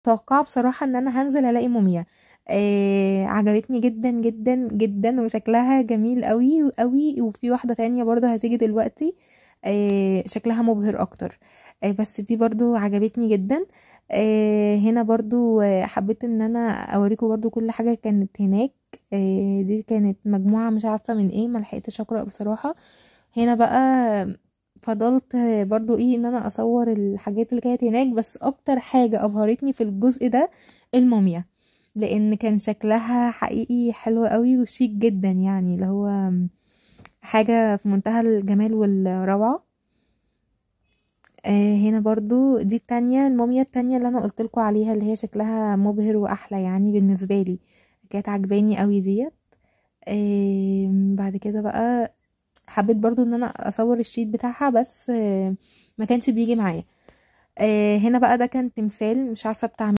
متوقعه بصراحه ان انا هنزل الاقي موميا. عجبتني جدا جدا جدا، وشكلها جميل قوي قوي. وفي واحده تانية برضه هتيجي دلوقتي، شكلها مبهر اكتر. بس دي برضو عجبتني جدا. هنا برضو حبيت ان انا اوريكم برضو كل حاجة كانت هناك. دي كانت مجموعة مش عارفة من ايه، ملحقتش اقرأ بصراحة. هنا بقى فضلت برضو ايه ان انا اصور الحاجات اللي كانت هناك. بس اكتر حاجة ابهرتني في الجزء ده الموميا، لان كان شكلها حقيقي حلو قوي وشيك جدا، يعني اللي هو حاجة في منتهى الجمال والروعة. هنا برضو دي التانية، الموميا التانية اللي انا قلتلكوا عليها، اللي هي شكلها مبهر واحلى يعني بالنسبة لي، كانت عجباني قوي ديت. بعد كده بقى حبيت برضو ان انا اصور الشيت بتاعها، بس ما كانش بيجي معايا. هنا بقى ده كان تمثال، مش عارفة بتاع